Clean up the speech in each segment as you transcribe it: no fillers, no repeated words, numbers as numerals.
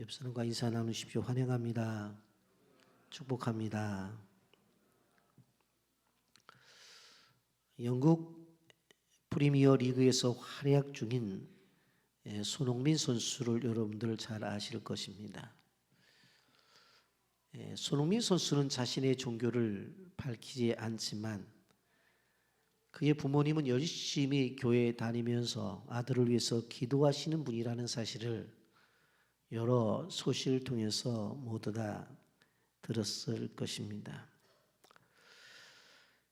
옆 사람과 인사 나누십시오. 환영합니다. 축복합니다. 영국 프리미어 리그에서 활약 중인 손흥민 선수를 여러분들 잘 아실 것입니다. 손흥민 선수는 자신의 종교를 밝히지 않지만 그의 부모님은 열심히 교회에 다니면서 아들을 위해서 기도하시는 분이라는 사실을 여러 소식을 통해서 모두 다 들었을 것입니다.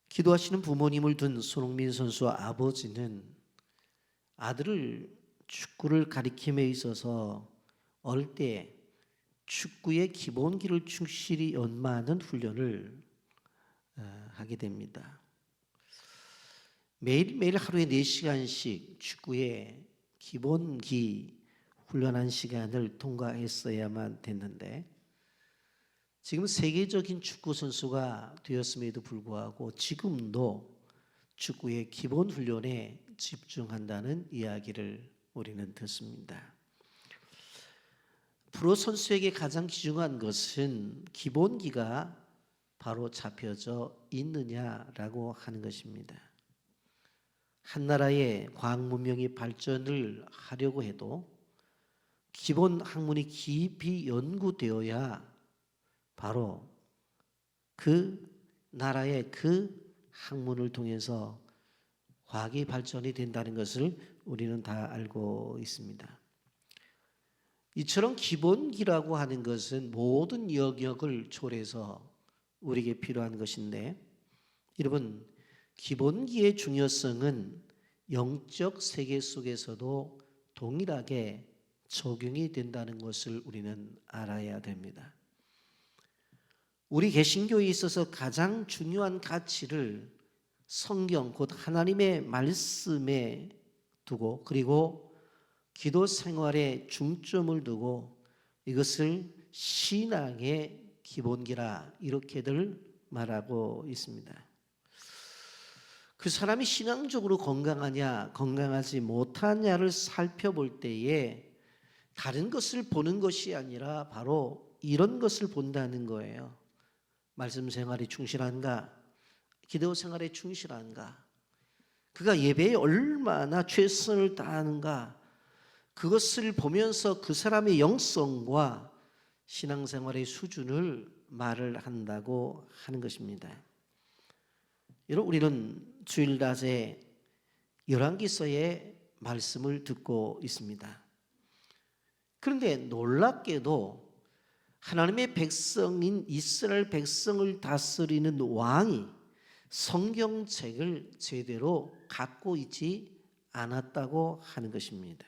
기도하시는 부모님을 둔 손흥민 선수와 아버지는 아들을 축구를 가리킴에 있어서 어릴 때 축구의 기본기를 충실히 연마하는 훈련을 하게 됩니다. 매일매일 하루에 4시간씩 축구의 기본기 훈련한 시간을 통과했어야만 됐는데 지금 세계적인 축구 선수가 되었음에도 불구하고 지금도 축구의 기본 훈련에 집중한다는 이야기를 우리는 듣습니다. 프로 선수에게 가장 중요한 것은 기본기가 바로 잡혀져 있느냐라고 하는 것입니다. 한 나라의 과학 문명이 발전을 하려고 해도 기본 학문이 깊이 연구되어야 바로 그 나라의 그 학문을 통해서 과학이 발전이 된다는 것을 우리는 다 알고 있습니다. 이처럼 기본기라고 하는 것은 모든 영역을 초월해서 우리에게 필요한 것인데 여러분 기본기의 중요성은 영적 세계 속에서도 동일하게 적용이 된다는 것을 우리는 알아야 됩니다. 우리 개신교에 있어서 가장 중요한 가치를 성경 곧 하나님의 말씀에 두고 그리고 기도 생활에 중점을 두고 이것을 신앙의 기본기라 이렇게들 말하고 있습니다. 그 사람이 신앙적으로 건강하냐 건강하지 못하냐를 살펴볼 때에 다른 것을 보는 것이 아니라 바로 이런 것을 본다는 거예요. 말씀 생활에 충실한가? 기도 생활에 충실한가? 그가 예배에 얼마나 최선을 다하는가? 그것을 보면서 그 사람의 영성과 신앙생활의 수준을 말을 한다고 하는 것입니다. 여러분 우리는 주일 낮에 열왕기서의 말씀을 듣고 있습니다. 그런데 놀랍게도 하나님의 백성인 이스라엘 백성을 다스리는 왕이 성경책을 제대로 갖고 있지 않았다고 하는 것입니다.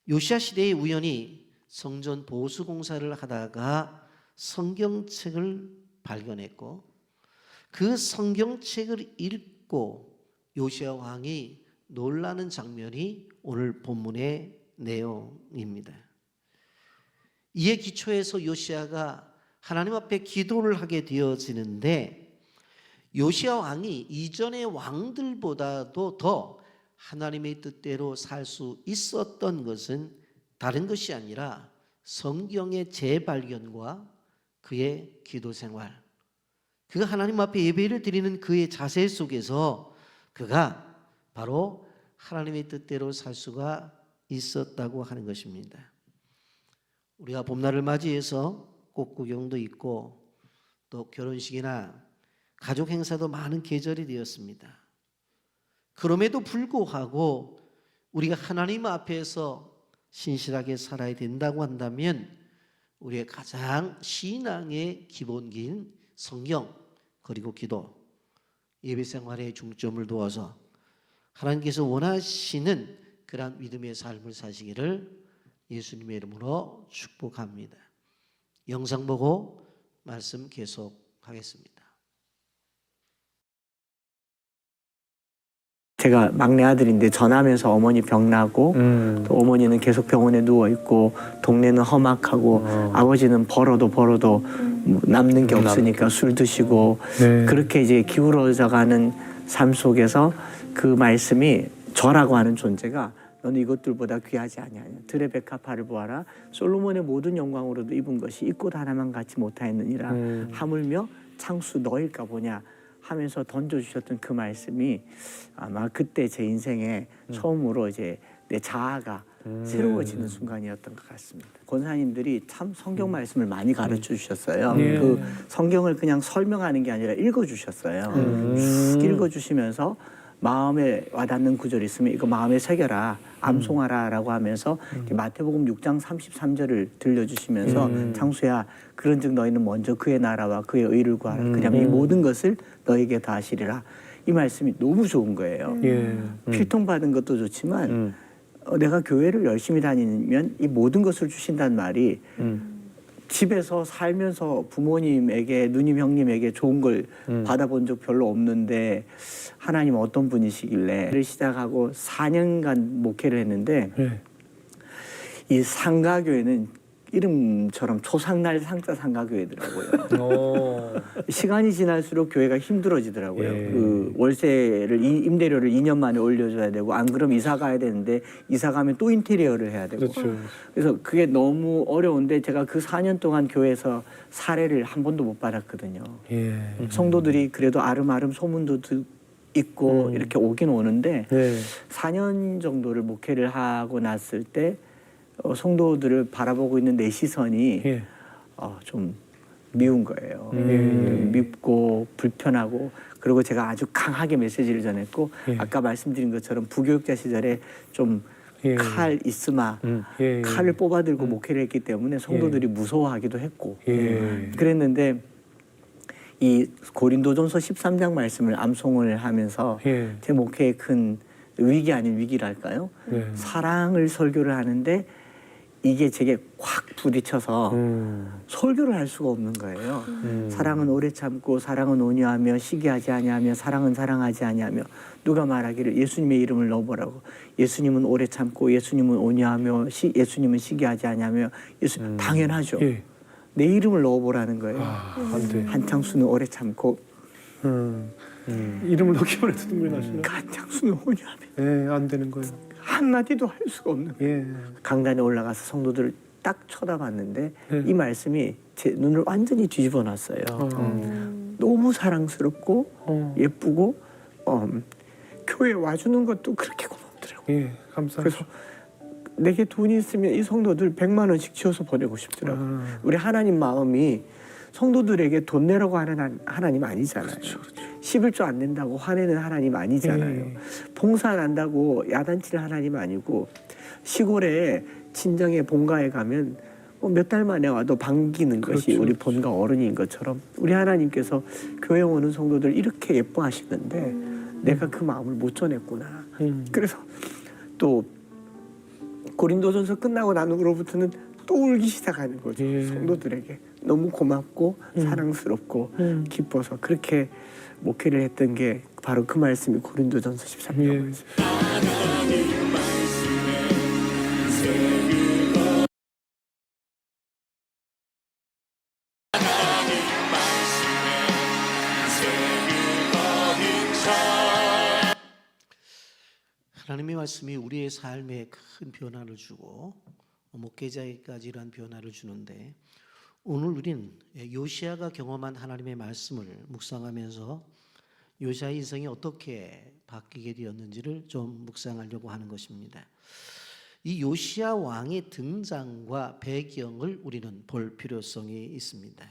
요시야 시대에 우연히 성전 보수 공사를 하다가 성경책을 발견했고 그 성경책을 읽고 요시야 왕이 놀라는 장면이 오늘 본문의 내용입니다. 이에 기초해서 요시야가 하나님 앞에 기도를 하게 되어지는데 요시야 왕이 이전의 왕들보다도 더 하나님의 뜻대로 살 수 있었던 것은 다른 것이 아니라 성경의 재발견과 그의 기도 생활, 그가 하나님 앞에 예배를 드리는 그의 자세 속에서 그가 바로 하나님의 뜻대로 살 수가 있었다고 하는 것입니다. 우리가 봄날을 맞이해서 꽃구경도 있고 또 결혼식이나 가족 행사도 많은 계절이 되었습니다. 그럼에도 불구하고 우리가 하나님 앞에서 신실하게 살아야 된다고 한다면 우리의 가장 신앙의 기본기인 성경 그리고 기도, 예배 생활에 중점을 두어서 하나님께서 원하시는 그러한 믿음의 삶을 사시기를 예수님의 이름으로 축복합니다. 영상 보고 말씀 계속하겠습니다. 제가 막내 아들인데 전하면서 어머니 병 나고 또 어머니는 계속 병원에 누워있고 동네는 험악하고 아버지는 벌어도 남는 게 없으니까 술 드시고 그렇게 이제 기울어져가는 삶 속에서 그 말씀이 저라고 하는 존재가 너는 이것들보다 귀하지 아니하냐. 들의 백합화를 보아라. 솔로몬의 모든 영광으로도 입은 것이 이 꽃 하나만 같이 못하였느니라. 하물며 창수 너일까 보냐 하면서 던져주셨던 그 말씀이 아마 그때 제 인생에 처음으로 이제 내 자아가 새로워지는 순간이었던 것 같습니다. 권사님들이 참 성경 말씀을 많이 가르쳐 주셨어요. 그 성경을 그냥 설명하는 게 아니라 읽어 주셨어요. 쭉 읽어 주시면서 마음에 와닿는 구절이 있으면 이거 마음에 새겨라, 암송하라라고 하면서 마태복음 6장 33절을 들려주시면서 창수야 그런즉 너희는 먼저 그의 나라와 그의 의를 구하라. 그냥 이 모든 것을 너에게 다 하시리라. 이 말씀이 너무 좋은 거예요. 필통 받은 것도 좋지만 내가 교회를 열심히 다니면 이 모든 것을 주신다는 말이 집에서 살면서 부모님에게 누님 형님에게 좋은 걸 받아본 적 별로 없는데 하나님 어떤 분이시길래 시작하고 4년간 목회를 했는데 이 상가교회는 이름처럼 초상날 상자 상가교회더라고요. 시간이 지날수록 교회가 힘들어지더라고요. 그 월세를 임대료를 2년 만에 올려줘야 되고 안 그러면 이사 가야 되는데 이사 가면 또 인테리어를 해야 되고 그래서 그게 너무 어려운데 제가 그 4년 동안 교회에서 사례를 한 번도 못 받았거든요. 성도들이 그래도 아름아름 소문도 있고 이렇게 오긴 오는데 4년 정도를 목회를 하고 났을 때 성도들을 바라보고 있는 내 시선이 좀 미운 거예요. 밉고 불편하고 그리고 제가 아주 강하게 메시지를 전했고 아까 말씀드린 것처럼 부교육자 시절에 좀 칼 있으마 칼을 뽑아들고 목회를 했기 때문에 성도들이 무서워하기도 했고 그랬는데 이 고린도전서 13장 말씀을 암송을 하면서 제 목회의 큰 위기 아닌 위기랄까요? 사랑을 설교를 하는데 이게 제게 확 부딪혀서 설교를 할 수가 없는 거예요. 사랑은 오래 참고 사랑은 온유하며 시기하지 아니하며 사랑은 사랑하지 아니하며 누가 말하기를 예수님의 이름을 넣어보라고. 예수님은 오래 참고 예수님은 온유하며 예수님은 시기하지 아니하며 당연하죠. 내 이름을 넣어보라는 거예요. 안 돼. 한창수는 오래 참고 이름을 넣기만 해도 눈물이 나시네. 한창수는 온유하며 안 되는 거예요. 한마디도 할 수가 없는 거예요. 강단에 올라가서 성도들을 딱 쳐다봤는데 이 말씀이 제 눈을 완전히 뒤집어 놨어요. 너무 사랑스럽고 예쁘고 교회에 와주는 것도 그렇게 고맙더라고요. 감사합니다. 그래서 내게 돈이 있으면 이 성도들 100만 원씩 지어서 보내고 싶더라고요. 우리 하나님 마음이 성도들에게 돈 내라고 하는 하나님 아니잖아요. 11조 안 낸다고 화내는 하나님 아니잖아요. 봉사 안 한다고 야단치는 하나님 아니고 시골에 친정에 본가에 가면 몇 달 만에 와도 반기는 것이 우리 본가 어른인 것처럼 우리 하나님께서 교회 오는 성도들 이렇게 예뻐하시는데 내가 그 마음을 못 전했구나. 그래서 또 고린도전서 끝나고 난 후로부터는 또 울기 시작하는 거죠. 성도들에게 너무 고맙고 사랑스럽고 기뻐서 그렇게 목회를 했던 게 바로 그 말씀이 고린도전서 13장 말씀. 하나님의 말씀이 우리의 삶에 큰 변화를 주고 목회자에게까지 이러한 변화를 주는데 오늘 우리는 요시아가 경험한 하나님의 말씀을 묵상하면서 요시아의 인생이 어떻게 바뀌게 되었는지를 좀 묵상하려고 하는 것입니다. 이 요시아 왕의 등장과 배경을 우리는 볼 필요성이 있습니다.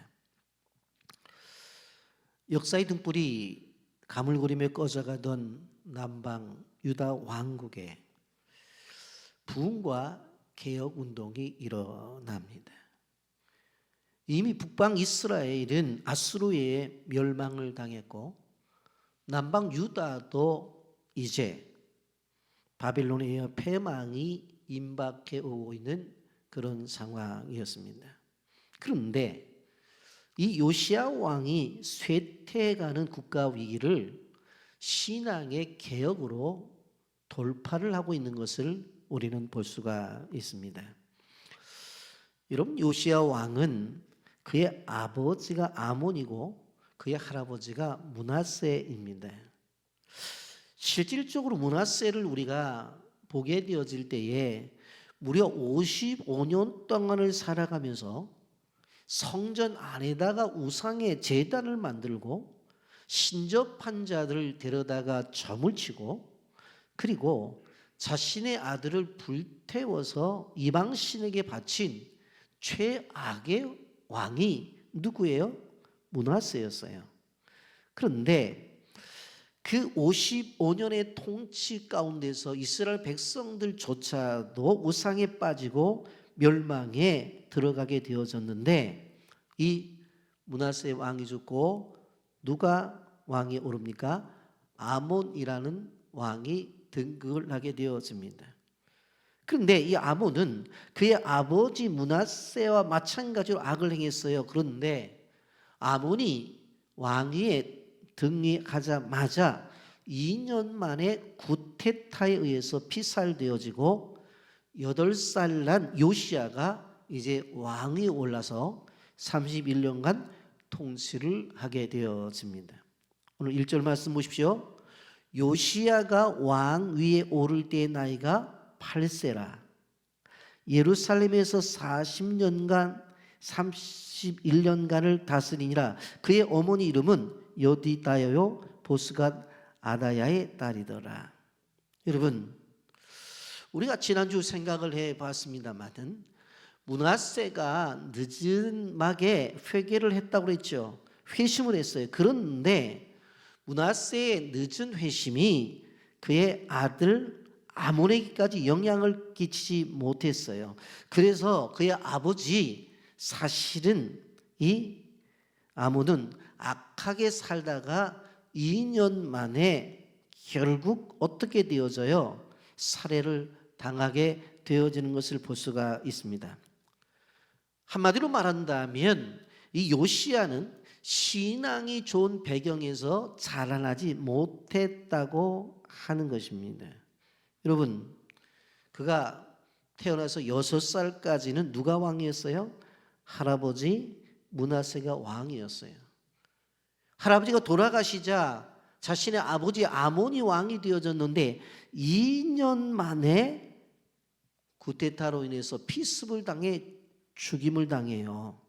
역사의 등불이 가물거리며 꺼져가던 남방 유다 왕국에 부흥과 개혁 운동이 일어납니다. 이미 북방 이스라엘은 아수르의 멸망을 당했고 남방 유다도 이제 바빌론에 의해 패망이 임박해 오고 있는 그런 상황이었습니다. 그런데 이 요시아 왕이 쇠퇴해가는 국가 위기를 신앙의 개혁으로 돌파를 하고 있는 것을 우리는 볼 수가 있습니다. 여러분, 요시아 왕은 그의 아버지가 아몬이고 그의 할아버지가 므낫세입니다. 실질적으로 므낫세를 우리가 보게 되어질 때에 무려 55년 동안을 살아가면서 성전 안에다가 우상의 제단을 만들고 신접한 자들을 데려다가 점을 치고 그리고 자신의 아들을 불태워서 이방신에게 바친 최악의 왕이 누구예요? 므낫세였어요. 그런데 그 55년의 통치 가운데서 이스라엘 백성들조차도 우상에 빠지고 멸망에 들어가게 되어졌는데 이 므낫세 왕이 죽고 누가 왕이 오릅니까? 아몬이라는 왕이 등극을 하게 되어집니다. 그런데 이 아몬은 그의 아버지 므낫세와 마찬가지로 악을 행했어요. 그런데 아몬이 왕위에 등위하자마자 2년 만에 구테타에 의해서 피살되어지고 8살 난 요시야가 이제 왕위에 올라서 31년간 통치를 하게 되어집니다. 오늘 1절 말씀 보십시오. 요시야가 왕위에 오를 때의 나이가 8세라. 예루살렘에서 31년간을 다스리니라. 그의 어머니 이름은 여디다여요 보스갓 아다야의 딸이더라. 여러분, 우리가 지난주 생각을 해봤습니다마는 므낫세가 늦은막에 회개를 했다고 그랬죠. 회심을 했어요. 그런데 므낫세의 늦은 회심이 그의 아들 아몬에게까지 영향을 끼치지 못했어요. 그래서 그의 아버지 사실은 이 아몬은 악하게 살다가 2년 만에 결국 어떻게 되어져요? 살해를 당하게 되어지는 것을 볼 수가 있습니다. 한마디로 말한다면 이 요시야는 신앙이 좋은 배경에서 자라나지 못했다고 하는 것입니다. 여러분, 그가 태어나서 6살까지는 누가 왕이었어요? 할아버지 므낫세가 왕이었어요. 할아버지가 돌아가시자 자신의 아버지 아몬이 왕이 되어졌는데 2년 만에 구테타로 인해서 피습을 당해 죽임을 당해요.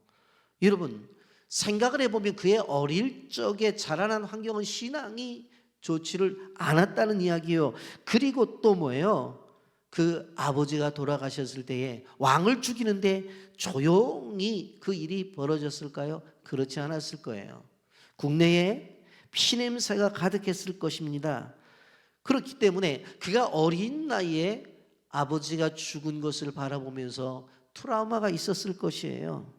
여러분, 생각을 해보면 그의 어릴 적에 자라난 환경은 신앙이 좋지를 않았다는 이야기예요. 그리고 또 뭐예요? 그 아버지가 돌아가셨을 때에 왕을 죽이는데 조용히 그 일이 벌어졌을까요? 그렇지 않았을 거예요. 국내에 피냄새가 가득했을 것입니다. 그렇기 때문에 그가 어린 나이에 아버지가 죽은 것을 바라보면서 트라우마가 있었을 것이에요.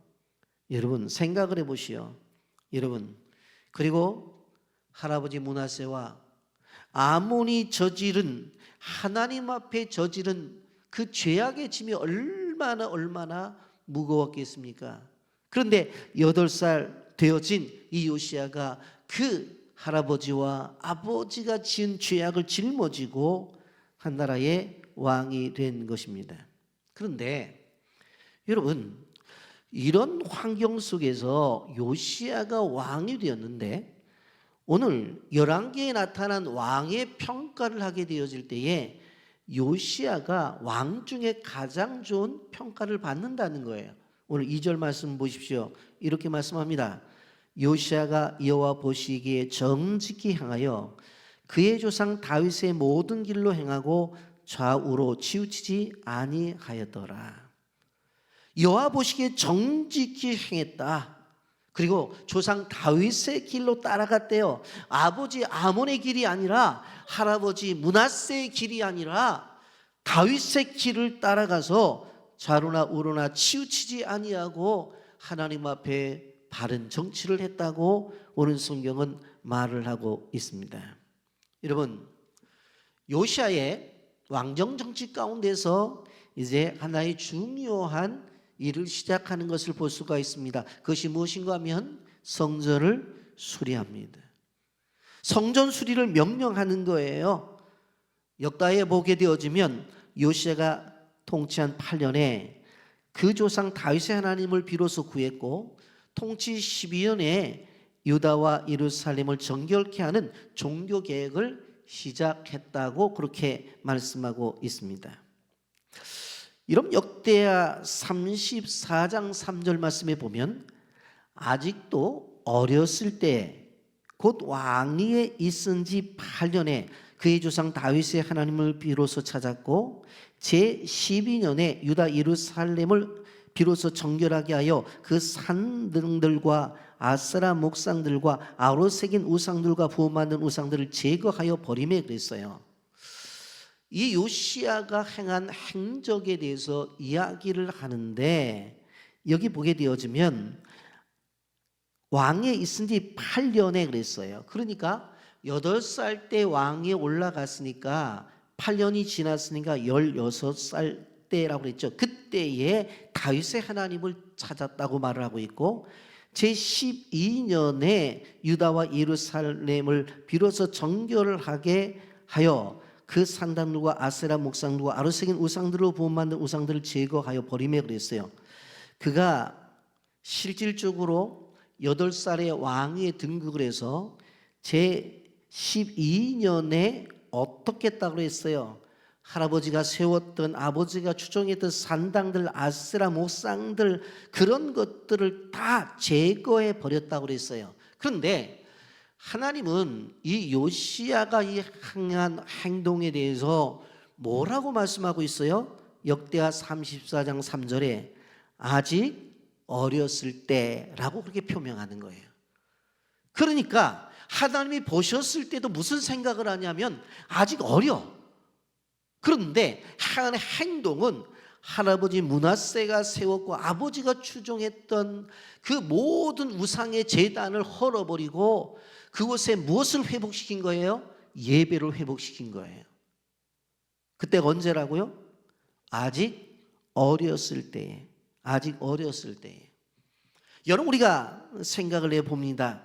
여러분, 생각을 해보시오. 여러분, 그리고 할아버지 므낫세와 아몬이 저지른, 하나님 앞에 저지른 그 죄악의 짐이 얼마나 무거웠겠습니까? 그런데 8살 되어진 이 요시야가 그 할아버지와 아버지가 지은 죄악을 짊어지고 한 나라의 왕이 된 것입니다. 그런데 여러분, 이런 환경 속에서 요시야가 왕이 되었는데 오늘 열왕기에 나타난 왕의 평가를 하게 되어질 때에 요시야가 왕 중에 가장 좋은 평가를 받는다는 거예요. 오늘 2절 말씀 보십시오. 이렇게 말씀합니다. 요시야가 여호와 보시기에 정직히 행하여 그의 조상 다윗의 모든 길로 행하고 좌우로 치우치지 아니하였더라. 여호와 보시기에 정직히 행했다. 그리고 조상 다윗의 길로 따라갔대요. 아버지 아몬의 길이 아니라 할아버지 므낫세의 길이 아니라 다윗의 길을 따라가서 좌로나 우로나 치우치지 아니하고 하나님 앞에 바른 정치를 했다고 오늘 성경은 말을 하고 있습니다. 여러분, 요시야의 왕정 정치 가운데서 이제 하나의 중요한 일을 시작하는 것을 볼 수가 있습니다. 그것이 무엇인가 하면 성전을 수리합니다. 성전 수리를 명령하는 거예요. 역다에 보게 되어지면 요시야가 통치한 8년에 그 조상 다윗의 하나님을 비로소 구했고 통치 12년에 유다와 예루살렘을 정결케 하는 종교 개혁을 시작했다고 그렇게 말씀하고 있습니다. 여러분 역대하 34장 3절 말씀에 보면 아직도 어렸을 때 곧 왕위에 있은 지 8년에 그의 조상 다윗의 하나님을 비로소 찾았고 제12년에 유다 예루살렘을 비로소 정결하게 하여 그 산등들과 아세라 목상들과 아로 새긴 우상들과 부어 만든 우상들을 제거하여 버리매 그랬어요. 이 요시야가 행한 행적에 대해서 이야기를 하는데 여기 보게 되어지면 왕에 있은 지 8년에 그랬어요. 그러니까 8살 때 왕위에 올라갔으니까 8년이 지났으니까 16살 때라고 그랬죠. 그때에 다윗의 하나님을 찾았다고 말을 하고 있고 제12년에 유다와 예루살렘을 비로소 정결을 하게 하여 그 산당들과 아세라 목상들과 아로 새긴 우상들로 부어 만든 우상들을 제거하여 버리매 그랬어요. 그가 실질적으로 8살의 왕위에 등극을 해서 제12년에 어떻게 했다고 했어요? 할아버지가 세웠던 아버지가 추종했던 산당들 아세라 목상들 그런 것들을 다 제거해 버렸다고 그랬어요. 그런데 하나님은 이 요시야가 이 행한 행동에 대해서 뭐라고 말씀하고 있어요? 역대하 34장 3절에 아직 어렸을 때라고 그렇게 표명하는 거예요. 그러니까 하나님이 보셨을 때도 무슨 생각을 하냐면 아직 어려. 그런데 하나님의 행동은 할아버지 므낫세가 세웠고 아버지가 추종했던 그 모든 우상의 제단을 헐어버리고 그곳에 무엇을 회복시킨 거예요? 예배를 회복시킨 거예요. 그때가 언제라고요? 아직 어렸을 때에. 아직 어렸을 때에. 여러분 우리가 생각을 해봅니다.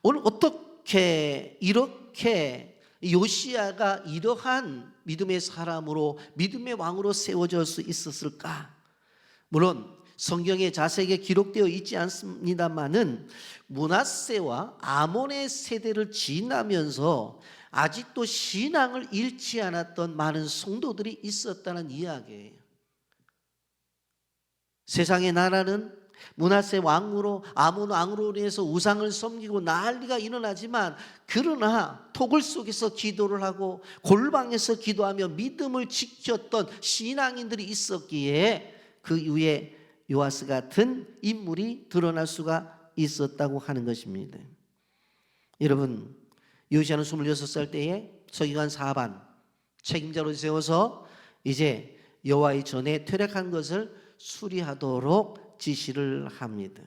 오늘 어떻게 이렇게 요시야가 이러한 믿음의 사람으로 믿음의 왕으로 세워질 수 있었을까? 물론 성경에 자세하게 기록되어 있지 않습니다만은 므낫세와 아몬의 세대를 지나면서 아직도 신앙을 잃지 않았던 많은 성도들이 있었다는 이야기예요. 세상의 나라는 므낫세 왕으로 아몬 왕으로 인해서 우상을 섬기고 난리가 일어나지만 그러나 토굴 속에서 기도를 하고 골방에서 기도하며 믿음을 지켰던 신앙인들이 있었기에 그 이후에 요아스 같은 인물이 드러날 수가 있었다고 하는 것입니다. 여러분 요시야는 26살 때에 서기관 사반 책임자로 세워서 이제 여호와의 전에 퇴력한 것을 수리하도록 지시를 합니다.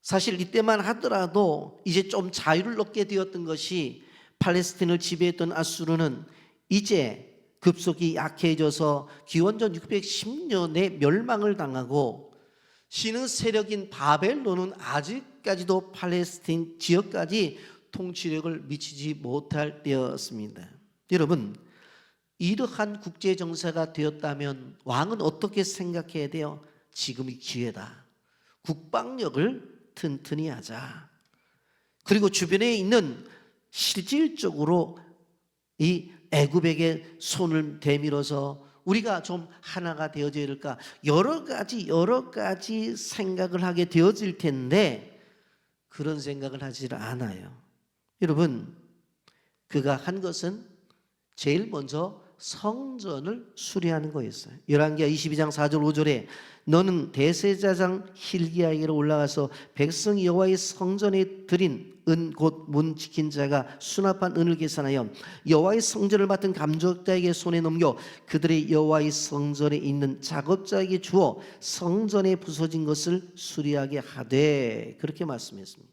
사실 이때만 하더라도 이제 좀 자유를 얻게 되었던 것이 팔레스틴을 지배했던 아수르는 이제 급속히 약해져서 기원전 610년에 멸망을 당하고 신흥 세력인 바벨론은 아직까지도 팔레스틴 지역까지 통치력을 미치지 못할 때였습니다. 여러분 이러한 국제 정세가 되었다면 왕은 어떻게 생각해야 돼요? 지금이 기회다. 국방력을 튼튼히 하자. 그리고 주변에 있는 실질적으로 이 애굽에게 손을 대밀어서 우리가 좀 하나가 되어져야 될까? 여러 가지 생각을 하게 되어질 텐데 그런 생각을 하질 않아요. 여러분 그가 한 것은 제일 먼저 성전을 수리하는 거였어요. 열왕기하 22장 4절 5절에 너는 대제사장 hil기야에게로 올라가서 백성이 여호와의 성전에 드린 은 곧 문 지킨 자가 수납한 은을 계산하여 여호와의 성전을 맡은 감독자에게 손에 넘겨 그들의 여호와의 성전에 있는 작업자에게 주어 성전에 부서진 것을 수리하게 하되 그렇게 말씀했습니다.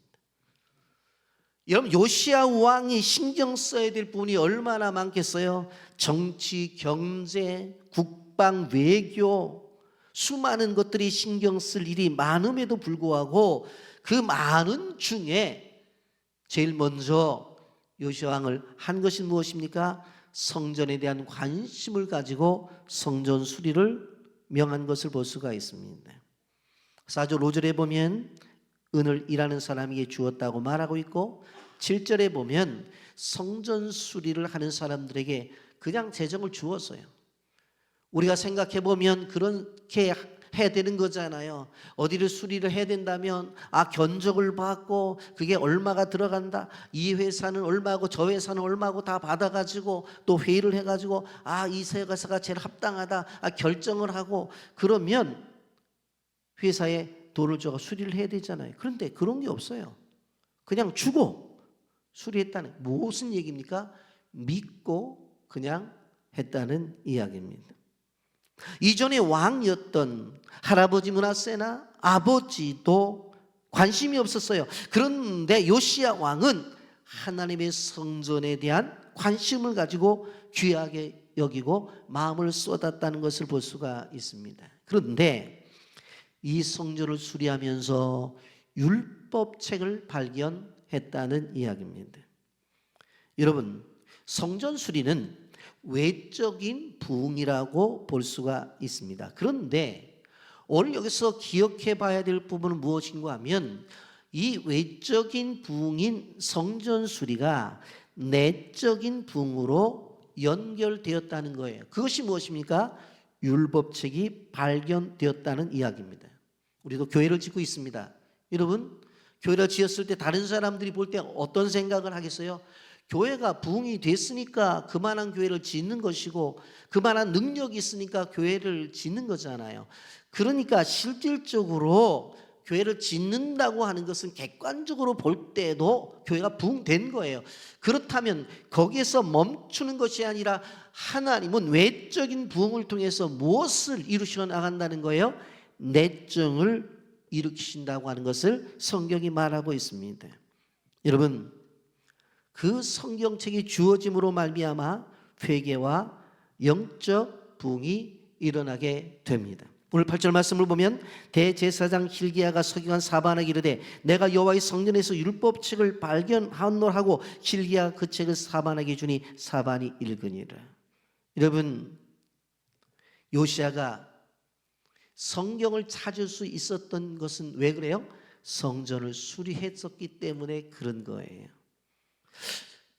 여러분 요시야 왕이 신경 써야 될 부분이 얼마나 많겠어요? 정치, 경제, 국방, 외교 수많은 것들이 신경 쓸 일이 많음에도 불구하고 그 많은 중에 제일 먼저 요시야 왕을 한 것이 무엇입니까? 성전에 대한 관심을 가지고 성전 수리를 명한 것을 볼 수가 있습니다. 4절 5절에 보면 은을 일하는 사람에게 주었다고 말하고 있고 7절에 보면 성전 수리를 하는 사람들에게 그냥 재정을 주었어요. 우리가 생각해 보면 그렇게 해야 되는 거잖아요. 어디를 수리를 해야 된다면 견적을 받고 그게 얼마가 들어간다. 이 회사는 얼마고 저 회사는 얼마고 다 받아가지고 또 회의를 해가지고 이 회사가 제일 합당하다 결정을 하고 그러면 회사에 돈을 줘서 수리를 해야 되잖아요. 그런데 그런 게 없어요. 그냥 주고 수리했다는 무슨 얘기입니까? 믿고 그냥 했다는 이야기입니다. 이전에 왕이었던 할아버지 므낫세나 아버지도 관심이 없었어요. 그런데 요시야 왕은 하나님의 성전에 대한 관심을 가지고 귀하게 여기고 마음을 쏟았다는 것을 볼 수가 있습니다. 그런데 이 성전을 수리하면서 율법책을 발견했다는 이야기입니다. 여러분, 성전 수리는 외적인 부흥이라고 볼 수가 있습니다. 그런데 오늘 여기서 기억해 봐야 될 부분은 무엇인가 하면 이 외적인 부흥인 성전 수리가 내적인 부흥으로 연결되었다는 거예요. 그것이 무엇입니까? 율법책이 발견되었다는 이야기입니다. 우리도 교회를 짓고 있습니다. 여러분, 교회를 지었을 때 다른 사람들이 볼 때 어떤 생각을 하겠어요? 교회가 부흥이 됐으니까 그만한 교회를 짓는 것이고 그만한 능력이 있으니까 교회를 짓는 거잖아요. 그러니까 실질적으로 교회를 짓는다고 하는 것은 객관적으로 볼 때도 교회가 부흥된 거예요. 그렇다면 거기에서 멈추는 것이 아니라 하나님은 외적인 부흥을 통해서 무엇을 이루셔 나간다는 거예요? 내정을 일으키신다고 하는 것을 성경이 말하고 있습니다. 여러분, 그 성경책이 주어짐으로 말미암아 회개와 영적 부흥이 일어나게 됩니다. 오늘 8절 말씀을 보면 대제사장 hil기야가 서기관 사반에게 이르되 내가 여호와의 성전에서 율법책을 발견하노라 하고 hil기야가 그 책을 사반에게 주니 사반이 읽으니라. 여러분, 요시야가 성경을 찾을 수 있었던 것은 왜 그래요? 성전을 수리했었기 때문에 그런 거예요.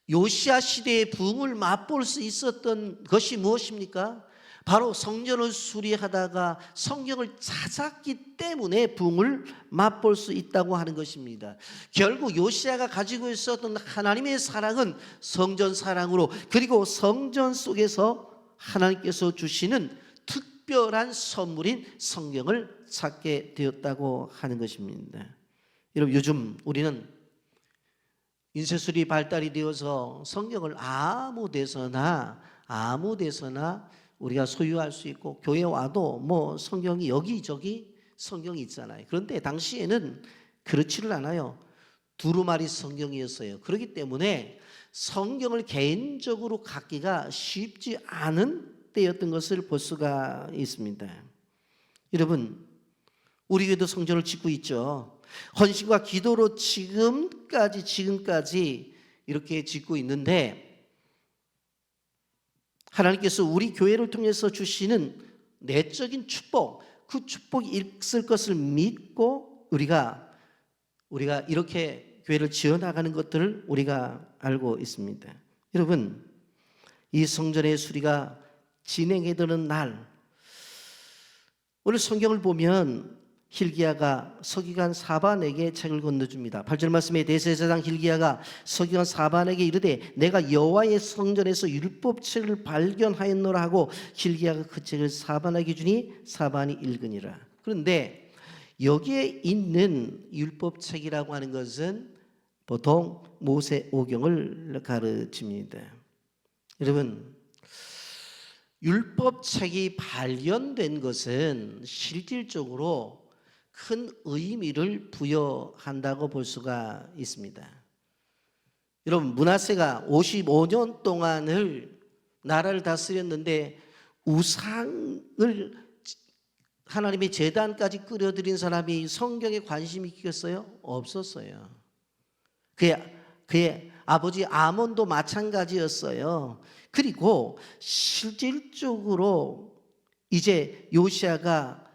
요시야 시대의 부흥을 맛볼 수 있었던 것이 무엇입니까? 바로 성전을 수리하다가 성경을 찾았기 때문에 부흥을 맛볼 수 있다고 하는 것입니다. 결국 요시야가 가지고 있었던 하나님의 사랑은 성전 사랑으로, 그리고 성전 속에서 하나님께서 주시는 특별한 선물인 성경을 찾게 되었다고 하는 것입니다. 여러분, 요즘 우리는 인쇄술이 발달이 되어서 성경을 아무 데서나 우리가 소유할 수 있고 교회 와도 성경이 여기저기 성경이 있잖아요. 그런데 당시에는 그렇지를 않아요. 두루마리 성경이었어요. 그렇기 때문에 성경을 개인적으로 갖기가 쉽지 않은 때였던 것을 볼 수가 있습니다. 여러분, 우리 교회도 성전을 짓고 있죠. 헌신과 기도로 지금까지 이렇게 짓고 있는데 하나님께서 우리 교회를 통해서 주시는 내적인 축복, 그 축복이 있을 것을 믿고 우리가 이렇게 교회를 지어나가는 것들을 우리가 알고 있습니다. 여러분, 이 성전의 수리가 진행되는 날, 오늘 성경을 보면 hil기야가 서기관 사반에게 책을 건네줍니다. 8절 말씀에 대제사장 hil기야가 서기관 사반에게 이르되 내가 여호와의 성전에서 율법책을 발견하였노라 하고 hil기야가 그 책을 사반에게 주니 사반이 읽으니라. 그런데 여기에 있는 율법책이라고 하는 것은 보통 모세오경을 가르칩니다. 여러분, 율법책이 발견된 것은 실질적으로 큰 의미를 부여한다고 볼 수가 있습니다. 여러분, 므낫세가 55년 동안을 나라를 다스렸는데 우상을 하나님의 제단까지 끌어들인 사람이 성경에 관심이 있겠어요? 없었어요. 그의 아버지 아몬도 마찬가지였어요. 그리고 실질적으로 이제 요시야가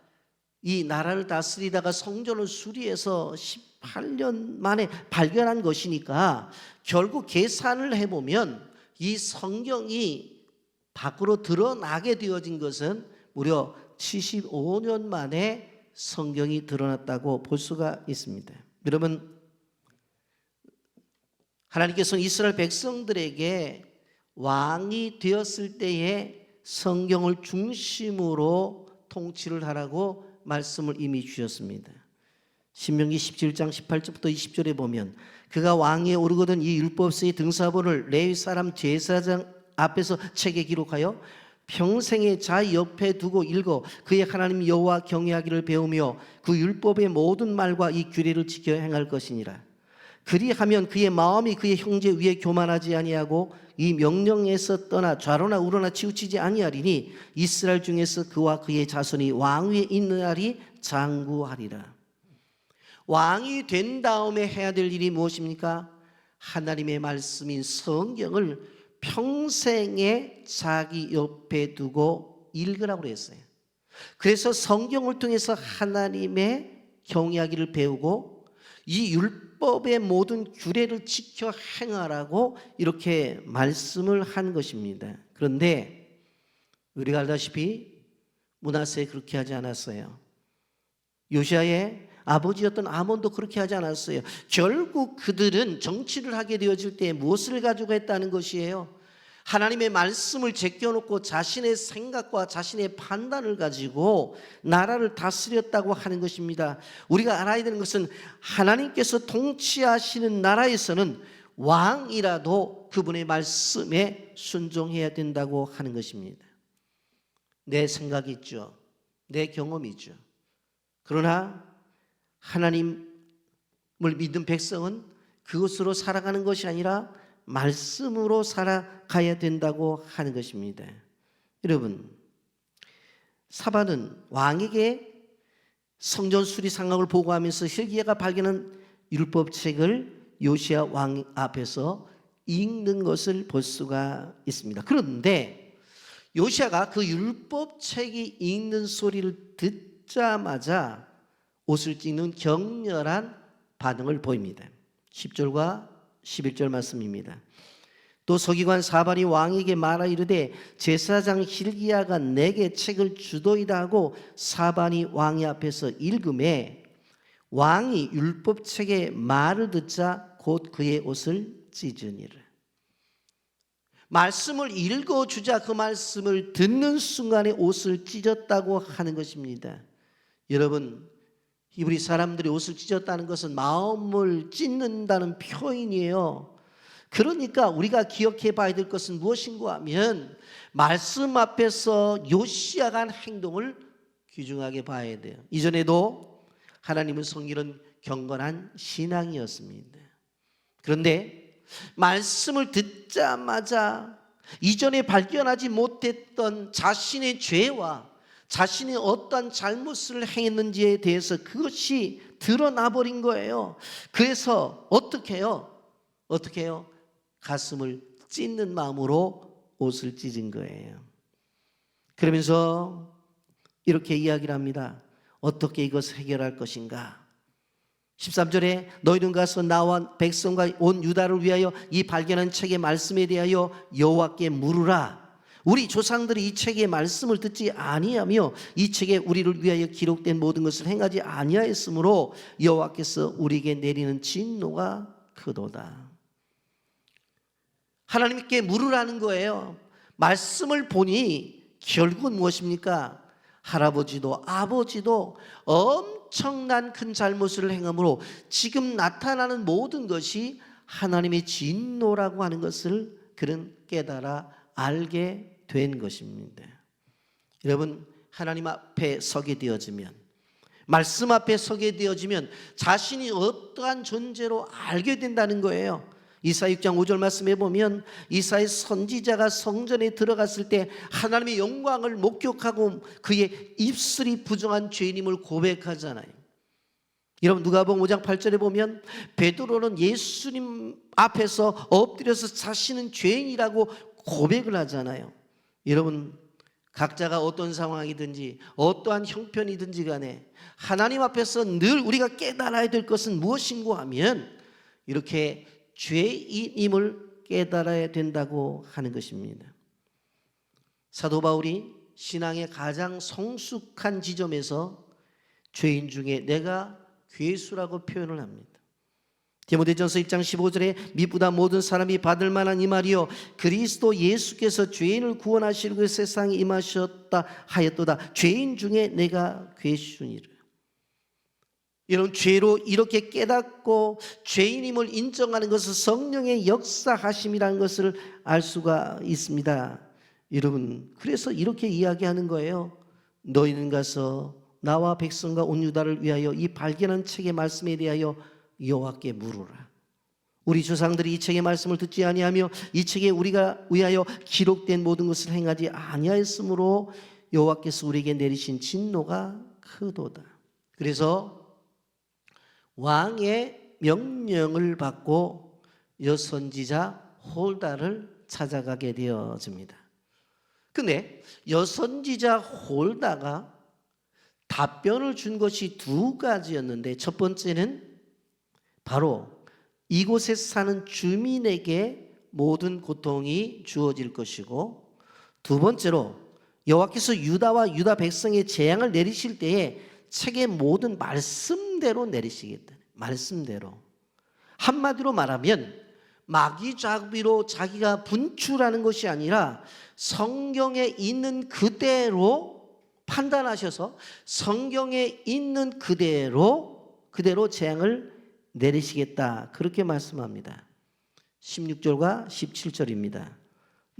이 나라를 다스리다가 성전을 수리해서 18년 만에 발견한 것이니까 결국 계산을 해보면 이 성경이 밖으로 드러나게 되어진 것은 무려 75년 만에 성경이 드러났다고 볼 수가 있습니다. 여러분, 하나님께서는 이스라엘 백성들에게 왕이 되었을 때에 성경을 중심으로 통치를 하라고 말씀을 이미 주셨습니다. 신명기 17장 18절부터 20절에 보면 그가 왕위에 오르거든 이 율법서의 등사본을 레위 사람 제사장 앞에서 책에 기록하여 평생에 자 옆에 두고 읽어 그의 하나님 여호와 경외하기를 배우며 그 율법의 모든 말과 이 규례를 지켜 행할 것이니라. 그리하면 그의 마음이 그의 형제 위에 교만하지 아니하고 이 명령에서 떠나 좌로나 우로나 치우치지 아니하리니 이스라엘 중에서 그와 그의 자손이 왕위에 있는 날이 장구하리라. 왕이 된 다음에 해야 될 일이 무엇입니까? 하나님의 말씀인 성경을 평생에 자기 옆에 두고 읽으라고 그랬어요. 그래서 성경을 통해서 하나님의 경외하기를 배우고 이 율법의 모든 규례를 지켜 행하라고 이렇게 말씀을 한 것입니다. 그런데 우리가 알다시피 므낫세 그렇게 하지 않았어요. 요시아의 아버지였던 아몬도 그렇게 하지 않았어요. 결국 그들은 정치를 하게 되어질 때 무엇을 가지고 했다는 것이에요? 하나님의 말씀을 제껴놓고 자신의 생각과 자신의 판단을 가지고 나라를 다스렸다고 하는 것입니다. 우리가 알아야 되는 것은 하나님께서 통치하시는 나라에서는 왕이라도 그분의 말씀에 순종해야 된다고 하는 것입니다. 내 생각이 있죠. 내 경험이 있죠. 그러나 하나님을 믿는 백성은 그것으로 살아가는 것이 아니라 말씀으로 살아가야 된다고 하는 것입니다. 여러분, 사반은 왕에게 성전 수리 상황을 보고하면서 hil기야가 발견한 율법책을 요시야 왕 앞에서 읽는 것을 볼 수가 있습니다. 그런데 요시야가 그 율법책이 읽는 소리를 듣자마자 옷을 찢는 격렬한 반응을 보입니다. 10절과 11절 말씀입니다. 또 서기관 사반이 왕에게 말하 이르되 제사장 hil기야가 내게 책을 주도이다 하고 사반이 왕의 앞에서 읽음에 왕이 율법책의 말을 듣자 곧 그의 옷을 찢으니라. 말씀을 읽어주자 그 말씀을 듣는 순간에 옷을 찢었다고 하는 것입니다. 여러분, 히브리 사람들이 옷을 찢었다는 것은 마음을 찢는다는 표현이에요. 그러니까 우리가 기억해 봐야 될 것은 무엇인가 하면 말씀 앞에서 요시야가 한 행동을 귀중하게 봐야 돼요. 이전에도 하나님을 섬기는 경건한 신앙이었습니다. 그런데 말씀을 듣자마자 이전에 발견하지 못했던 자신의 죄와 자신이 어떠한 잘못을 행했는지에 대해서 그것이 드러나 버린 거예요. 그래서 어떻게 해요? 가슴을 찢는 마음으로 옷을 찢은 거예요. 그러면서 이렇게 이야기를 합니다. 어떻게 이것을 해결할 것인가? 13절에 너희는 가서 나와 백성과 온 유다를 위하여 이 발견한 책의 말씀에 대하여 여호와께 물으라. 우리 조상들이 이 책의 말씀을 듣지 아니하며 이 책에 우리를 위하여 기록된 모든 것을 행하지 아니하였으므로 여호와께서 우리에게 내리는 진노가 크도다. 하나님께 물으라는 거예요. 말씀을 보니 결국은 무엇입니까? 할아버지도 아버지도 엄청난 큰 잘못을 행함으로 지금 나타나는 모든 것이 하나님의 진노라고 하는 것을 그는 깨달아 알게 된 것입니다. 여러분, 하나님 앞에 서게 되어지면, 말씀 앞에 서게 되어지면 자신이 어떠한 존재로 알게 된다는 거예요. 이사야 6장 5절 말씀에 보면 이사야 선지자가 성전에 들어갔을 때 하나님의 영광을 목격하고 그의 입술이 부정한 죄인임을 고백하잖아요. 여러분, 누가복음 5장 8절에 보면 베드로는 예수님 앞에서 엎드려서 자신은 죄인이라고 고백을 하잖아요. 여러분, 각자가 어떤 상황이든지 어떠한 형편이든지 간에 하나님 앞에서 늘 우리가 깨달아야 될 것은 무엇인고 하면 이렇게 죄인임을 깨달아야 된다고 하는 것입니다. 사도 바울이 신앙의 가장 성숙한 지점에서 죄인 중에 내가 괴수라고 표현을 합니다. 디모데전서 1장 15절에 미보다 모든 사람이 받을 만한 이 말이요 그리스도 예수께서 죄인을 구원하시려고 그 세상에 임하셨다 하였도다. 죄인 중에 내가 괴수니라. 이런 죄로 이렇게 깨닫고 죄인임을 인정하는 것은 성령의 역사하심이라는 것을 알 수가 있습니다. 여러분, 그래서 이렇게 이야기하는 거예요. 너희는 가서 나와 백성과 온 유다를 위하여 이 발견한 책의 말씀에 대하여 여호와께 물으라. 우리 조상들이 이 책의 말씀을 듣지 아니하며 이 책에 우리가 위하여 기록된 모든 것을 행하지 아니하였으므로 여호와께서 우리에게 내리신 진노가 크도다. 그래서 왕의 명령을 받고 여선지자 홀다를 찾아가게 되어집니다. 근데 여선지자 홀다가 답변을 준 것이 두 가지였는데 첫 번째는 바로 이곳에 사는 주민에게 모든 고통이 주어질 것이고 두 번째로 여호와께서 유다와 유다 백성의 재앙을 내리실 때에 책의 모든 말씀대로 내리시겠다. 말씀대로. 한마디로 말하면 마귀잡이로 자기가 분출하는 것이 아니라 성경에 있는 그대로 판단하셔서 성경에 있는 그대로 재앙을 내리시겠다. 그렇게 말씀합니다. 16절과 17절입니다.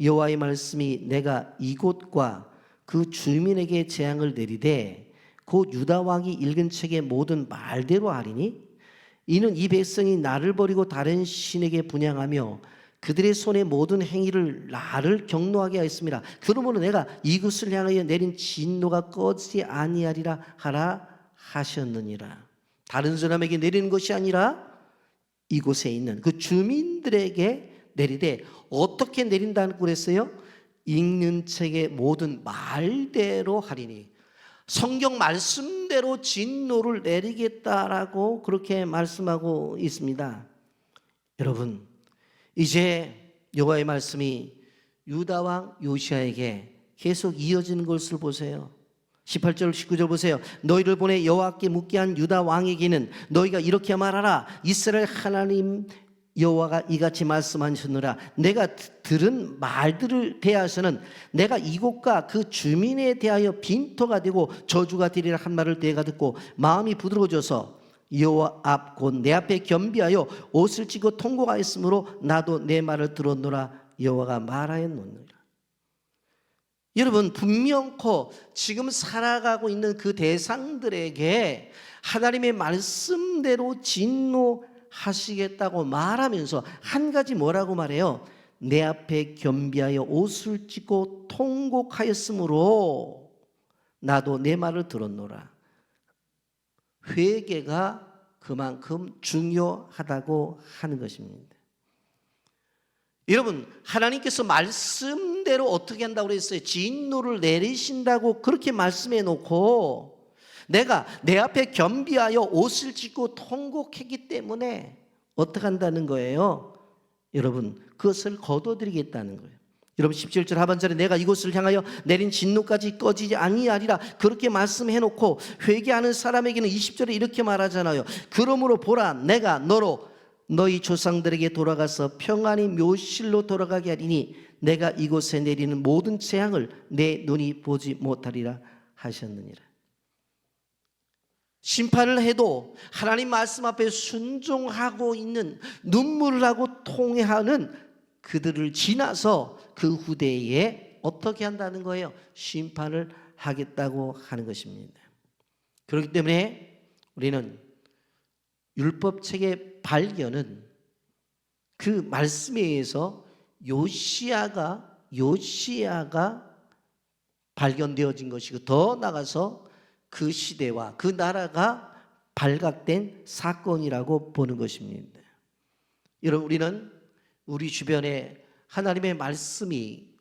여호와의 말씀이 내가 이곳과 그 주민에게 재앙을 내리되 곧 유다 왕이 읽은 책의 모든 말대로 하리니 이는 이 백성이 나를 버리고 다른 신에게 분향하며 그들의 손의 모든 행위를 나를 경노하게 하였습니다. 그러므로 내가 이것을 향하여 내린 진노가 꺼지지 아니하리라 하라 하셨느니라. 다른 사람에게 내리는 것이 아니라 이곳에 있는 그 주민들에게 내리되 어떻게 내린다고 그랬어요? 읽는 책의 모든 말대로 하리니 성경 말씀대로 진노를 내리겠다라고 그렇게 말씀하고 있습니다. 여러분, 이제 여호와의 말씀이 유다 왕 요시야에게 계속 이어지는 것을 보세요. 18절 19절 보세요. 너희를 보내 여호와께 묻게 한 유다 왕에게는 너희가 이렇게 말하라. 이스라엘 하나님 여호와가 이같이 말씀하셨느라 내가 들은 말들을 대하여서는 내가 이곳과 그 주민에 대하여 빈토가 되고 저주가 되리라 한 말을 내가 듣고 마음이 부드러워져서 여호와 앞 곧 내 앞에 겸비하여 옷을 찢고 통곡하였으므로 나도 내 말을 들었노라 여호와가 말하였노라. 여러분, 분명코 지금 살아가고 있는 그 대상들에게 하나님의 말씀대로 진노하시겠다고 말하면서 한 가지 뭐라고 말해요? 내 앞에 겸비하여 옷을 찢고 통곡하였으므로 나도 내 말을 들었노라. 회개가 그만큼 중요하다고 하는 것입니다. 여러분, 하나님께서 말씀대로 어떻게 한다고 그랬어요? 진노를 내리신다고 그렇게 말씀해 놓고 내가 내 앞에 겸비하여 옷을 찢고 통곡했기 때문에 어떻게 한다는 거예요? 여러분, 그것을 거둬드리겠다는 거예요. 여러분, 17절 하반절에 내가 이곳을 향하여 내린 진노까지 꺼지지 아니하리라 그렇게 말씀해 놓고 회개하는 사람에게는 20절에 이렇게 말하잖아요. 그러므로 보라, 내가 너로 너희 조상들에게 돌아가서 평안히 묘실로 돌아가게 하리니 내가 이곳에 내리는 모든 재앙을 내 눈이 보지 못하리라 하셨느니라. 심판을 해도 하나님 말씀 앞에 순종하고 있는, 눈물을 하고 통회하는 그들을 지나서 그 후대에 어떻게 한다는 거예요? 심판을 하겠다고 하는 것입니다. 그렇기 때문에 우리는 율법책의 발견은 그 말씀에 의해서 요시야가 발견되어진 것이고 더 나아가서 그 시대와 그 나라가 발각된 사건이라고 보는 것입니다. 여러분, 우리는 우리 주변에 하나님의 말씀이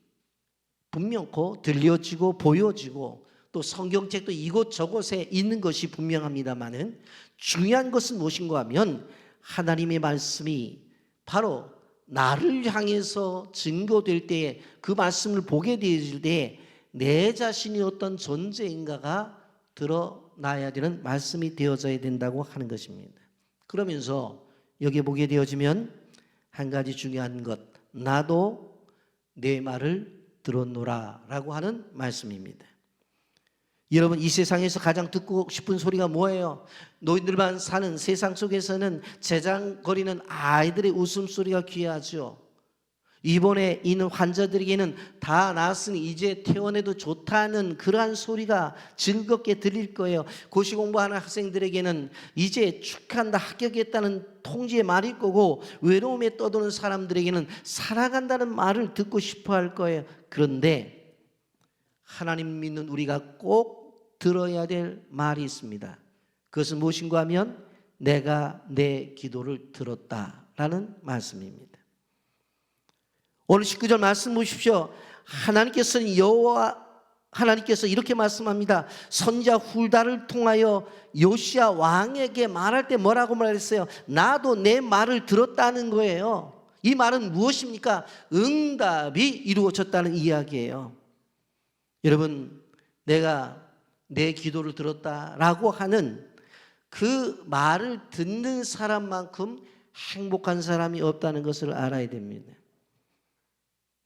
분명코 들려지고 보여지고 또 성경책도 이곳저곳에 있는 것이 분명합니다마는 중요한 것은 무엇인가 하면 하나님의 말씀이 바로 나를 향해서 증거될 때에 그 말씀을 보게 되어질 때에 내 자신이 어떤 존재인가가 드러나야 되는 말씀이 되어져야 된다고 하는 것입니다. 그러면서 여기에 보게 되어지면 한 가지 중요한 것, 나도 내 말을 들었노라 라고 하는 말씀입니다. 여러분, 이 세상에서 가장 듣고 싶은 소리가 뭐예요? 노인들만 사는 세상 속에서는 재장거리는 아이들의 웃음소리가 귀하죠. 입원해 있는 환자들에게는 다 나았으니 이제 퇴원해도 좋다는 그러한 소리가 즐겁게 들릴 거예요. 고시 공부하는 학생들에게는 이제 축하한다, 합격했다는 통지의 말일 거고, 외로움에 떠도는 사람들에게는 살아간다는 말을 듣고 싶어 할 거예요. 그런데 하나님 믿는 우리가 꼭 들어야 될 말이 있습니다. 그것은 무엇인가 하면 내가 내 기도를 들었다라는 말씀입니다. 오늘 19절 말씀 보십시오. 하나님께서 이렇게 말씀합니다. 선지자 훌다를 통하여 요시야 왕에게 말할 때 뭐라고 말했어요? 나도 내 말을 들었다는 거예요. 이 말은 무엇입니까? 응답이 이루어졌다는 이야기예요. 여러분, 내가 내 기도를 들었다라고 하는 그 말을 듣는 사람만큼 행복한 사람이 없다는 것을 알아야 됩니다.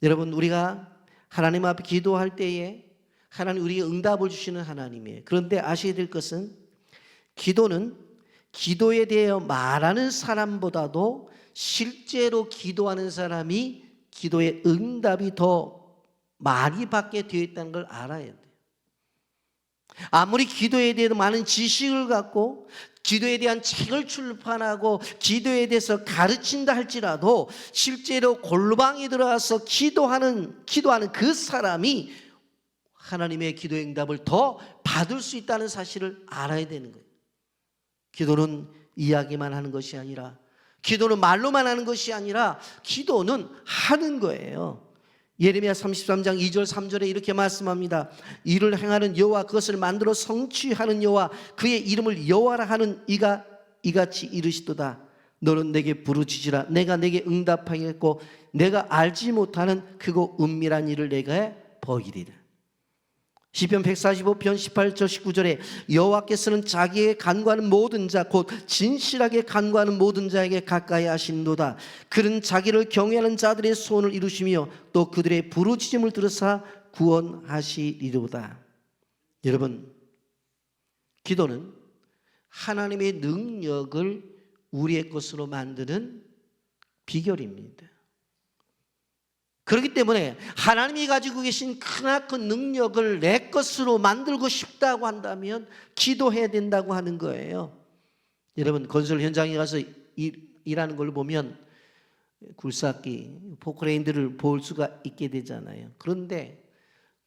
여러분, 우리가 하나님 앞에 기도할 때에 하나님 우리에게 응답을 주시는 하나님이에요. 그런데 아셔야 될 것은 기도는 기도에 대해 말하는 사람보다도 실제로 기도하는 사람이 기도의 응답이 더 많이 받게 되어 있다는 걸 알아야 돼요. 아무리 기도에 대해 많은 지식을 갖고 기도에 대한 책을 출판하고 기도에 대해서 가르친다 할지라도 실제로 골방에 들어와서 기도하는 그 사람이 하나님의 기도 응답을 더 받을 수 있다는 사실을 알아야 되는 거예요. 기도는 이야기만 하는 것이 아니라, 기도는 말로만 하는 것이 아니라 기도는 하는 거예요. 예레미야 33장 2절 3절에 이렇게 말씀합니다. 이를 행하는 여호와, 그것을 만들어 성취하는 여호와, 그의 이름을 여호와라 하는 이가 이같이 이르시도다. 너는 내게 부르짖으라. 내가 내게 응답하겠고 내가 알지 못하는 크고 은밀한 일을 내가 보이리라. 시편 145편 18절 19절에 여호와께서는 자기에게 간구하는 모든 자, 곧 진실하게 간구하는 모든 자에게 가까이 하시는도다. 그는 자기를 경외하는 자들의 소원을 이루시며 또 그들의 부르짖음을 들으사 구원하시리로다. 여러분, 기도는 하나님의 능력을 우리의 것으로 만드는 비결입니다. 그렇기 때문에 하나님이 가지고 계신 크나큰 능력을 내 것으로 만들고 싶다고 한다면 기도해야 된다고 하는 거예요. 여러분, 건설 현장에 가서 일하는 걸 보면 굴삭기, 포크레인들을 볼 수가 있게 되잖아요. 그런데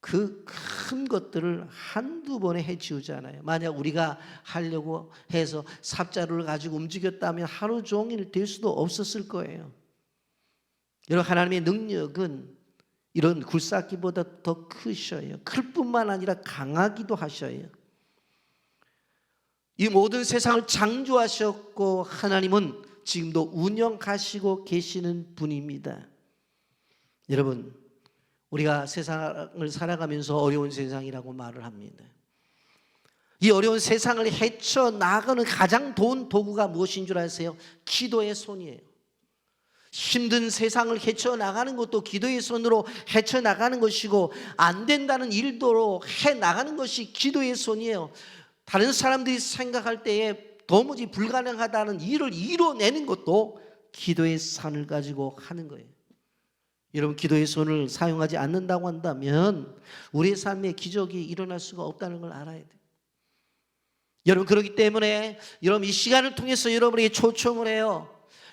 그 큰 것들을 한두 번에 해치우잖아요. 만약 우리가 하려고 해서 삽자루를 가지고 움직였다면 하루 종일 될 수도 없었을 거예요. 여러분, 하나님의 능력은 이런 굴삭기보다 더 크셔요. 클 뿐만 아니라 강하기도 하셔요. 이 모든 세상을 창조하셨고 하나님은 지금도 운영하시고 계시는 분입니다. 여러분, 우리가 세상을 살아가면서 어려운 세상이라고 말을 합니다. 이 어려운 세상을 헤쳐나가는 가장 좋은 도구가 무엇인 줄 아세요? 기도의 손이에요. 힘든 세상을 헤쳐나가는 것도 기도의 손으로 헤쳐나가는 것이고, 안 된다는 일도 해나가는 것이 기도의 손이에요. 다른 사람들이 생각할 때에 도무지 불가능하다는 일을 이뤄내는 것도 기도의 손을 가지고 하는 거예요. 여러분, 기도의 손을 사용하지 않는다고 한다면 우리의 삶에 기적이 일어날 수가 없다는 걸 알아야 돼요. 여러분, 그렇기 때문에 여러분, 이 시간을 통해서 여러분에게 초청을 해요.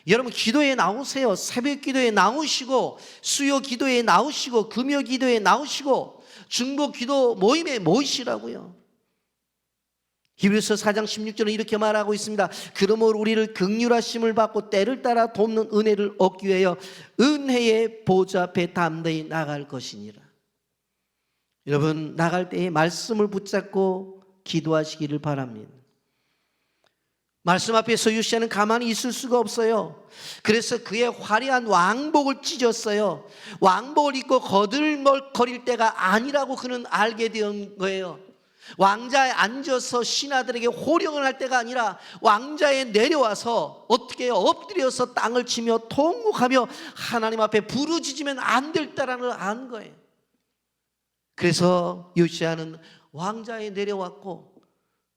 여러분, 기도에 나오세요. 새벽 기도에 나오시고, 수요 기도에 나오시고, 금요 기도에 나오시고, 중보 기도 모임에 모이시라고요. 히브리서 4장 16절은 이렇게 말하고 있습니다. 그러므로 우리를 긍휼하심을 받고 때를 따라 돕는 은혜를 얻기 위하여 은혜의 보좌 앞에 담대히 나갈 것이니라. 여러분 나갈 때에 말씀을 붙잡고 기도하시기를 바랍니다. 말씀 앞에서 요시아는 가만히 있을 수가 없어요. 그래서 그의 화려한 왕복을 찢었어요. 왕복을 입고 거들먹거릴 때가 아니라고 그는 알게 된 거예요. 왕자에 앉아서 신하들에게 호령을 할 때가 아니라 왕자에 내려와서 어떻게 해요? 엎드려서 땅을 치며 통곡하며 하나님 앞에 부르짖으면 안 될 때라는 걸 안 거예요. 그래서 요시아는 왕자에 내려왔고,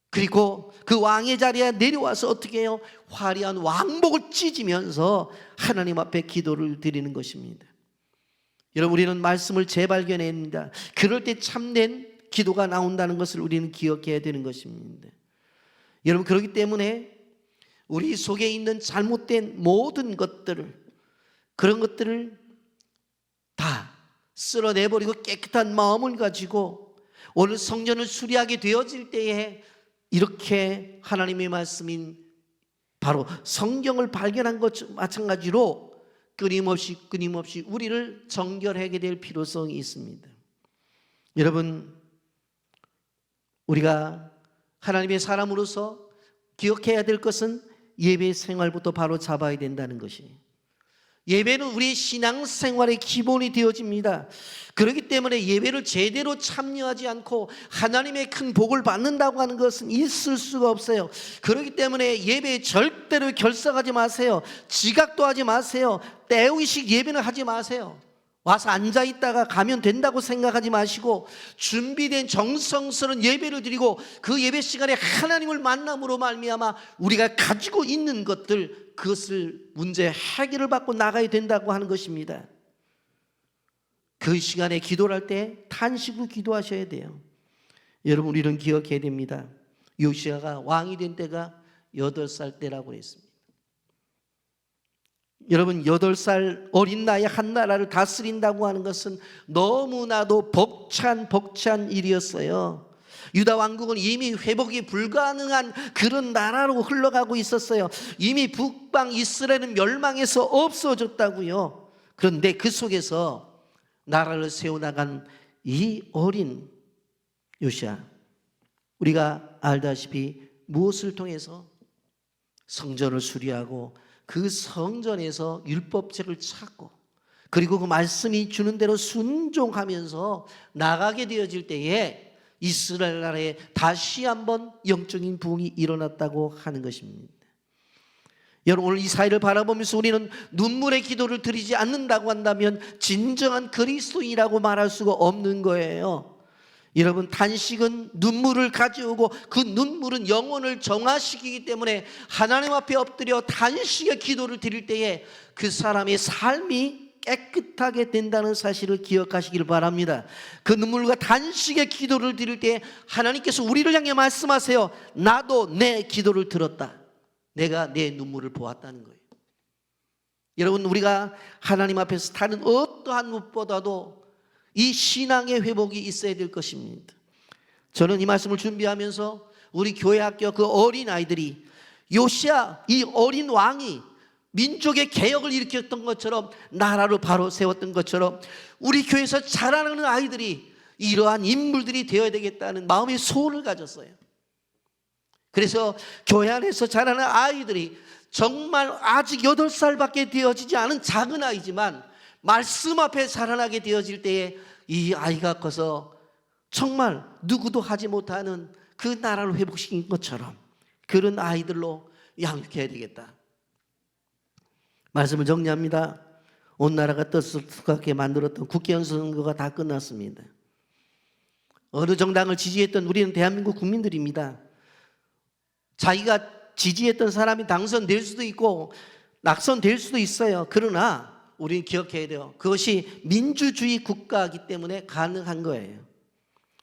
그리고 그 왕의 자리에 내려와서 어떻게 해요? 화려한 왕복을 찢으면서 하나님 앞에 기도를 드리는 것입니다. 여러분, 우리는 말씀을 재발견해야 합니다. 그럴 때 참된 기도가 나온다는 것을 우리는 기억해야 되는 것입니다. 여러분, 그렇기 때문에 우리 속에 있는 잘못된 모든 것들을, 그런 것들을 다 쓸어내버리고 깨끗한 마음을 가지고 오늘 성전을 수리하게 되어질 때에 이렇게 하나님의 말씀인 바로 성경을 발견한 것 마찬가지로 끊임없이 우리를 정결하게 될 필요성이 있습니다. 여러분, 우리가 하나님의 사람으로서 기억해야 될 것은 예배 생활부터 바로 잡아야 된다는 것이, 예배는 우리의 신앙생활의 기본이 되어집니다. 그렇기 때문에 예배를 제대로 참여하지 않고 하나님의 큰 복을 받는다고 하는 것은 있을 수가 없어요. 그렇기 때문에 예배에 절대로 결석하지 마세요. 지각도 하지 마세요. 때우이식 예배는 하지 마세요. 와서 앉아있다가 가면 된다고 생각하지 마시고 준비된 정성스러운 예배를 드리고 그 예배 시간에 하나님을 만남으로 말미암아 우리가 가지고 있는 것들, 그것을 문제 해결을 받고 나가야 된다고 하는 것입니다. 그 시간에 기도를 할 때 탄식으로 기도하셔야 돼요. 여러분, 우리는 기억해야 됩니다. 요시아가 왕이 된 때가 8살 때라고 했습니다. 여러분, 8살 어린 나이에 한 나라를 다스린다고 하는 것은 너무나도 벅찬 일이었어요. 유다 왕국은 이미 회복이 불가능한 그런 나라로 흘러가고 있었어요. 이미 북방 이스라엘은 멸망해서 없어졌다고요. 그런데 그 속에서 나라를 세워나간 이 어린 요시아, 우리가 알다시피 무엇을 통해서 성전을 수리하고 그 성전에서 율법책을 찾고 그리고 그 말씀이 주는 대로 순종하면서 나가게 되어질 때에 이스라엘 나라에 다시 한번 영적인 부흥이 일어났다고 하는 것입니다. 여러분, 오늘 이 사회를 바라보면서 우리는 눈물의 기도를 드리지 않는다고 한다면 진정한 그리스도인이라고 말할 수가 없는 거예요. 여러분, 탄식은 눈물을 가져오고 그 눈물은 영혼을 정화시키기 때문에 하나님 앞에 엎드려 탄식의 기도를 드릴 때에 그 사람의 삶이 깨끗하게 된다는 사실을 기억하시길 바랍니다. 그 눈물과 탄식의 기도를 드릴 때 하나님께서 우리를 향해 말씀하세요. 나도 내 기도를 들었다. 내가 내 눈물을 보았다는 거예요. 여러분, 우리가 하나님 앞에서 다른 어떠한 무엇보다도 이 신앙의 회복이 있어야 될 것입니다. 저는 이 말씀을 준비하면서 우리 교회 학교 그 어린 아이들이 요시아, 이 어린 왕이 민족의 개혁을 일으켰던 것처럼, 나라를 바로 세웠던 것처럼 우리 교회에서 자라나는 아이들이 이러한 인물들이 되어야 되겠다는 마음의 소원을 가졌어요. 그래서 교회 안에서 자라는 아이들이 정말 아직 8살밖에 되어지지 않은 작은 아이지만 말씀 앞에 자라나게 되어질 때에 이 아이가 커서 정말 누구도 하지 못하는 그 나라를 회복시킨 것처럼 그런 아이들로 양육해야 되겠다. 말씀을 정리합니다. 온 나라가 떠들썩하게 만들었던 국회의원 선거가 다 끝났습니다. 어느 정당을 지지했던 우리는 대한민국 국민들입니다. 자기가 지지했던 사람이 당선될 수도 있고 낙선될 수도 있어요. 그러나 우리는 기억해야 돼요. 그것이 민주주의 국가이기 때문에 가능한 거예요.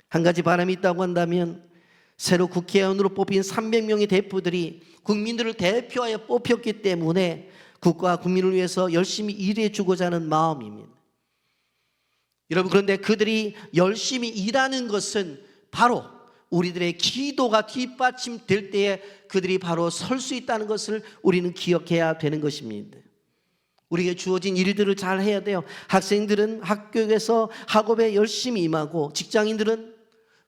한 가지 바람이 있다고 한다면 새로 국회의원으로 뽑힌 300명의 대표들이 국민들을 대표하여 뽑혔기 때문에 국가와 국민을 위해서 열심히 일해 주고자 하는 마음입니다. 여러분, 그런데 그들이 열심히 일하는 것은 바로 우리들의 기도가 뒷받침될 때에 그들이 바로 설 수 있다는 것을 우리는 기억해야 되는 것입니다. 우리에게 주어진 일들을 잘 해야 돼요. 학생들은 학교에서 학업에 열심히 임하고, 직장인들은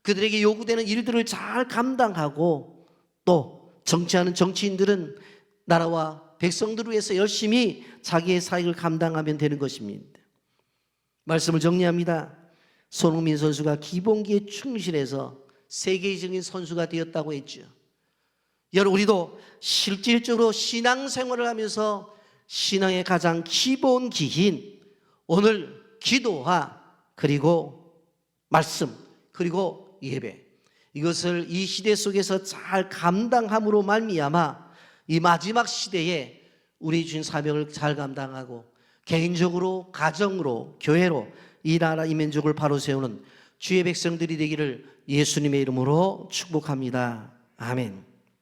그들에게 요구되는 일들을 잘 감당하고, 또 정치하는 정치인들은 나라와 백성들을 위해서 열심히 자기의 사역을 감당하면 되는 것입니다. 말씀을 정리합니다. 손흥민 선수가 기본기에 충실해서 세계적인 선수가 되었다고 했죠. 여러분, 우리도 실질적으로 신앙생활을 하면서 신앙의 가장 기본기인 오늘 기도와 그리고 말씀 그리고 예배, 이것을 이 시대 속에서 잘 감당함으로 말미암아 이 마지막 시대에 우리 주신 사명을 잘 감당하고 개인적으로, 가정으로, 교회로 이 나라 이 민족을 바로 세우는 주의 백성들이 되기를 예수님의 이름으로 축복합니다. 아멘.